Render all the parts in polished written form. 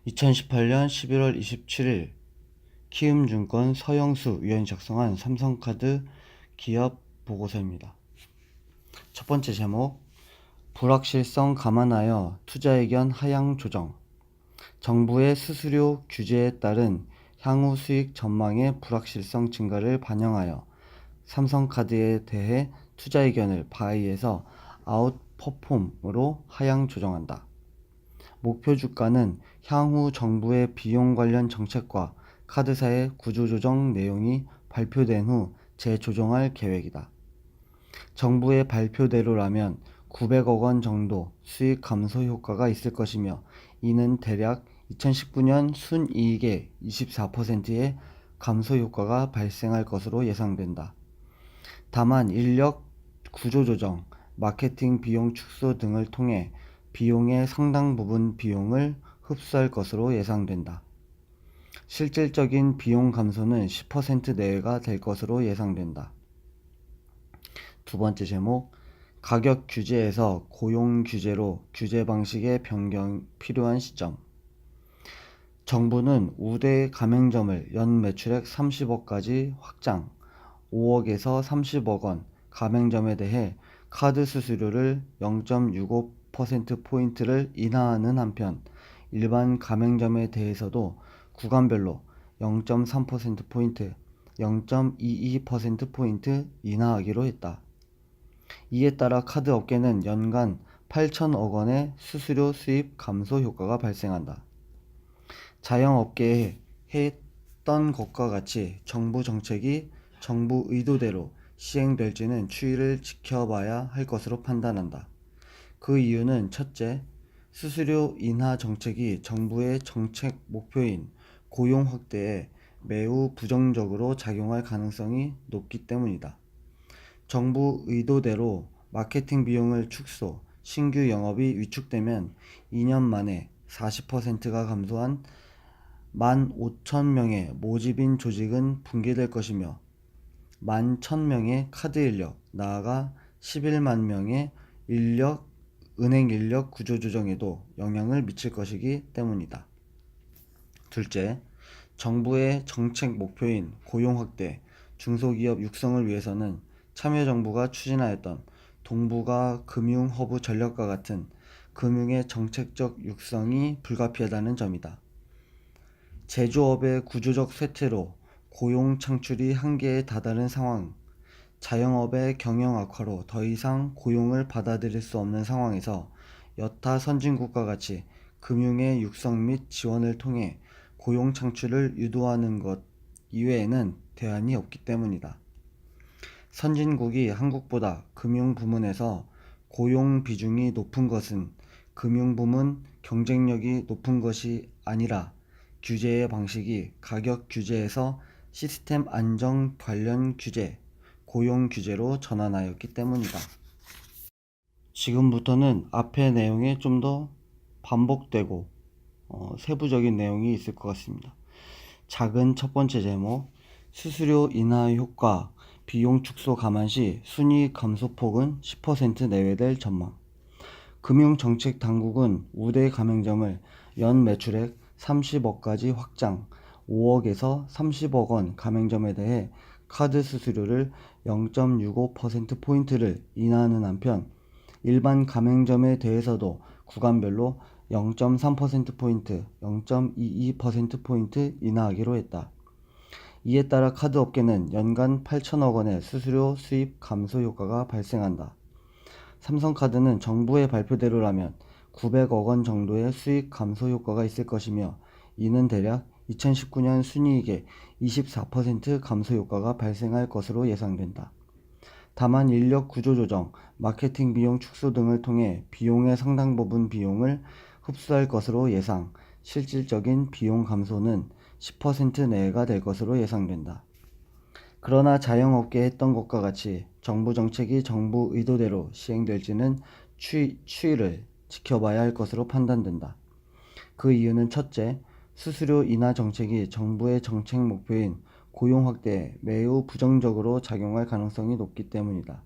2018년 11월 27일 키움증권 서영수 위원이 작성한 삼성카드 기업 보고서입니다. 첫 번째 제목, 불확실성 감안하여 투자의견 하향 조정. 정부의 수수료 규제에 따른 향후 수익 전망의 불확실성 증가를 반영하여 삼성카드에 대해 투자의견을 바이에서 아웃퍼폼으로 하향 조정한다. 목표 주가는 향후 정부의 비용 관련 정책과 카드사의 구조조정 내용이 발표된 후 재조정할 계획이다. 정부의 발표대로라면 900억 원 정도 수익 감소 효과가 있을 것이며, 이는 대략 2019년 순이익의 24%의 감소 효과가 발생할 것으로 예상된다. 다만 인력 구조조정, 마케팅 비용 축소 등을 통해 비용의 상당 부분 비용을 흡수할 것으로 예상된다. 실질적인 비용 감소는 10% 내외가 될 것으로 예상된다. 두 번째 제목, 가격 규제에서 고용 규제로 규제 방식의 변경 필요한 시점. 정부는 우대 가맹점을 연 매출액 30억까지 확장, 5억에서 30억 원 가맹점에 대해 카드 수수료를 0.65%포인트를 인하하는 한편, 일반 가맹점에 대해서도 구간별로 0.3%포인트, 0.22%포인트 인하하기로 했다. 이에 따라 카드 업계는 연간 8천억 원의 수수료 수입 감소 효과가 발생한다. 자영업계에 했던 것과 같이 정부 정책이 정부 의도대로 시행될지는 추이를 지켜봐야 할 것으로 판단한다. 그 이유는 첫째, 수수료 인하 정책이 정부의 정책 목표인 고용 확대에 매우 부정적으로 작용할 가능성이 높기 때문이다. 정부 의도대로 마케팅 비용을 축소, 신규 영업이 위축되면 2년 만에 40%가 감소한 15,000명의 모집인 조직은 붕괴될 것이며, 11,000명의 카드 인력, 나아가 11만 명의 은행 인력 구조조정에도 영향을 미칠 것이기 때문이다. 둘째, 정부의 정책 목표인 고용 확대, 중소기업 육성을 위해서는 참여정부가 추진하였던 동북아 금융 허브 전략과 같은 금융의 정책적 육성이 불가피하다는 점이다. 제조업의 구조적 쇠퇴로 고용 창출이 한계에 다다른 상황, 자영업의 경영 악화로 더 이상 고용을 받아들일 수 없는 상황에서 여타 선진국과 같이 금융의 육성 및 지원을 통해 고용 창출을 유도하는 것 이외에는 대안이 없기 때문이다. 선진국이 한국보다 금융 부문에서 고용 비중이 높은 것은 금융 부문 경쟁력이 높은 것이 아니라 규제의 방식이 가격 규제에서 시스템 안정 관련 규제, 고용 규제로 전환하였기 때문이다. 지금부터는 앞의 내용에 좀 더 반복되고 세부적인 내용이 있을 것 같습니다. 작은 첫 번째 제목, 수수료 인하 효과, 비용 축소 감안 시 순이익 감소폭은 10% 내외될 전망. 금융정책당국은 우대 가맹점을 연 매출액 30억까지 확장, 5억에서 30억 원 가맹점에 대해 카드 수수료를 0.65%포인트를 인하하는 한편, 일반 가맹점에 대해서도 구간별로 0.3%포인트, 0.22%포인트 인하하기로 했다. 이에 따라 카드 업계는 연간 8천억 원의 수수료 수입 감소 효과가 발생한다. 삼성카드는 정부의 발표대로라면 900억 원 정도의 수익 감소 효과가 있을 것이며, 이는 대략 2019년 순이익의 24% 감소 효과가 발생할 것으로 예상된다. 다만 인력 구조조정, 마케팅 비용 축소 등을 통해 비용의 상당 부분 비용을 흡수할 것으로 예상, 실질적인 비용 감소는 10% 내외가 될 것으로 예상된다. 그러나 자영업계에 했던 것과 같이 정부 정책이 정부 의도대로 시행될지는 추이를 지켜봐야 할 것으로 판단된다. 그 이유는 첫째, 수수료 인하 정책이 정부의 정책 목표인 고용 확대에 매우 부정적으로 작용할 가능성이 높기 때문이다.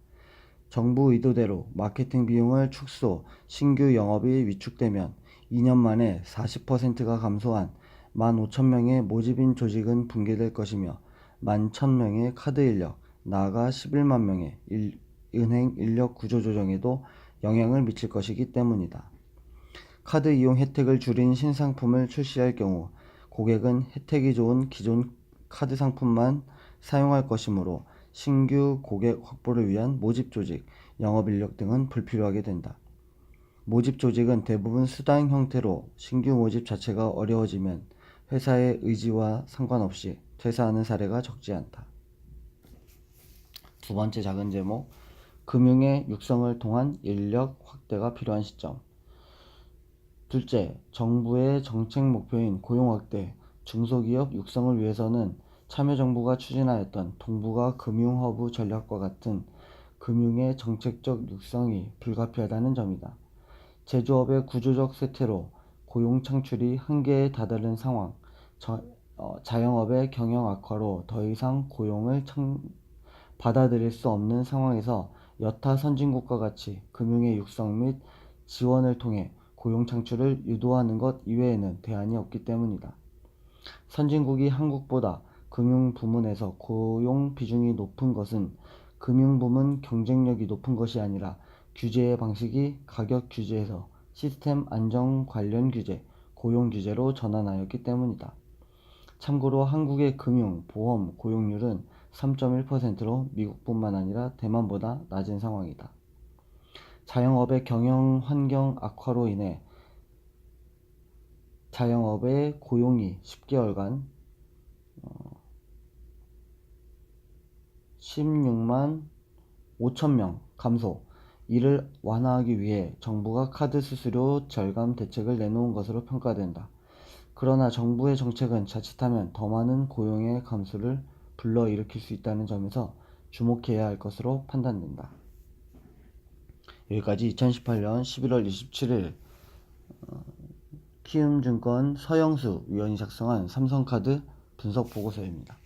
정부 의도대로 마케팅 비용을 축소, 신규 영업이 위축되면 2년 만에 40%가 감소한 15,000명의 모집인 조직은 붕괴될 것이며 11,000명의 카드 인력, 나아가 11만 명의 은행 인력 구조 조정에도 영향을 미칠 것이기 때문이다. 카드 이용 혜택을 줄인 신상품을 출시할 경우 고객은 혜택이 좋은 기존 카드 상품만 사용할 것이므로 신규 고객 확보를 위한 모집 조직, 영업 인력 등은 불필요하게 된다. 모집 조직은 대부분 수당 형태로 신규 모집 자체가 어려워지면 회사의 의지와 상관없이 퇴사하는 사례가 적지 않다. 두 번째 작은 제목, 금융의 육성을 통한 인력 확대가 필요한 시점. 둘째, 정부의 정책 목표인 고용 확대, 중소기업 육성을 위해서는 참여정부가 추진하였던 동북아 금융허브 전략과 같은 금융의 정책적 육성이 불가피하다는 점이다. 제조업의 구조적 쇠퇴로 고용 창출이 한계에 다다른 상황, 자영업의 경영 악화로 더 이상 고용을 받아들일 수 없는 상황에서 여타 선진국과 같이 금융의 육성 및 지원을 통해 고용 창출을 유도하는 것 이외에는 대안이 없기 때문이다. 선진국이 한국보다 금융 부문에서 고용 비중이 높은 것은 금융 부문 경쟁력이 높은 것이 아니라 규제의 방식이 가격 규제에서 시스템 안정 관련 규제, 고용 규제로 전환하였기 때문이다. 참고로 한국의 금융, 보험, 고용률은 3.1%로 미국뿐만 아니라 대만보다 낮은 상황이다. 자영업의 경영 환경 악화로 인해 자영업의 고용이 10개월간 16만 5천 명 감소. 이를 완화하기 위해 정부가 카드 수수료 절감 대책을 내놓은 것으로 평가된다. 그러나 정부의 정책은 자칫하면 더 많은 고용의 감소를 불러일으킬 수 있다는 점에서 주목해야 할 것으로 판단된다. 여기까지 2018년 11월 27일 키움증권 서영수 위원이 작성한 삼성카드 분석 보고서입니다.